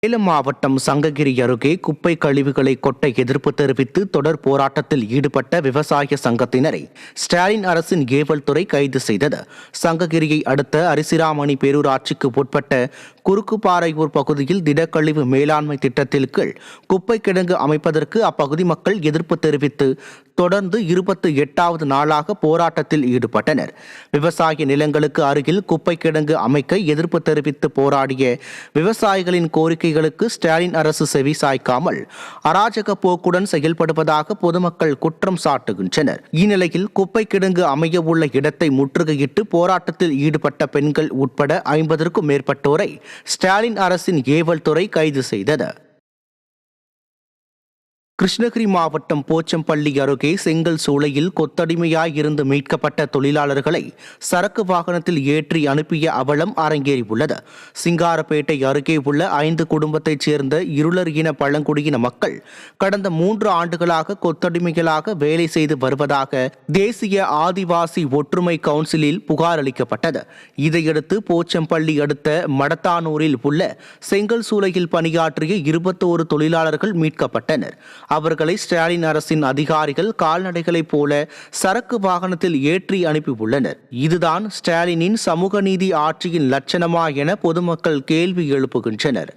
சேலம் மாவட்டம் சங்ககிரி அருகே குப்பை கழிவுகளை கொட்ட எதிர்ப்பு தெரிவித்து தொடர் போராட்டத்தில் ஈடுபட்ட விவசாய சங்கத்தினரை ஸ்டாலின் அரசின் ஏவல் துறை கைது செய்தது. சங்ககிரியை அடுத்த அரிசிராமணி பேரூராட்சிக்கு உட்பட்ட குறுக்குப்பாறையூர் பகுதியில் திடக்கழிவு மேலாண்மை திட்டத்தில் கீழ் குப்பை கிடங்கு அமைப்பதற்கு அப்பகுதி மக்கள் எதிர்ப்பு தெரிவித்து தொடர்ந்து 28வது நாளாக போராட்டத்தில் ஈடுபட்டனர். விவசாய நிலங்களுக்கு அருகில் குப்பை கிடங்கு அமைக்க எதிர்ப்பு தெரிவித்து போராடிய விவசாயிகளின் கோரிக்கைகளுக்கு ஸ்டாலின் அரசு செவி சாய்க்காமல் அராஜக போக்குடன் செயல்படுவதாக பொதுமக்கள் குற்றம் சாட்டுகின்றனர். இந்நிலையில் குப்பை கிடங்கு அமைய உள்ள இடத்தை முற்றுகையிட்டு போராட்டத்தில் ஈடுபட்ட பெண்கள் உட்பட 50க்கும் மேற்பட்டோரை ஸ்டாலின் அரசின் ஏவல் துறை கைது செய்தது. கிருஷ்ணகிரி மாவட்டம் போச்சம்பள்ளி அருகே செங்கல் சூளையில் கொத்தடிமையாய் இருந்து மீட்கப்பட்ட தொழிலாளர்களை சரக்கு வாகனத்தில் ஏற்றி அனுப்பிய அவலம் அரங்கேறியுள்ளது. சிங்காரப்பேட்டை அருகே உள்ள 5 குடும்பத்தைச் சேர்ந்த இருளர் இன பழங்குடியின மக்கள் கடந்த 3 ஆண்டுகளாக கொத்தடிமைகளாக வேலை செய்து வருவதாக தேசிய ஆதிவாசி ஒற்றுமை கவுன்சிலில் புகார் அளிக்கப்பட்டது. இதையடுத்து போச்சம்பள்ளி அடுத்த மடத்தானூரில் உள்ள செங்கல் சூளையில் பணியாற்றிய 21 தொழிலாளர்கள் மீட்கப்பட்டனர். அவர்களை ஸ்டாலின் அரசின் அதிகாரிகள் கால்நடைகளைப் போல சரக்கு வாகனத்தில் ஏற்றி அனுப்பியுள்ளனர். இதுதான் ஸ்டாலினின் சமூக நீதி ஆட்சியின் லட்சணமா என பொதுமக்கள் கேள்வி எழுப்புகின்றனர்.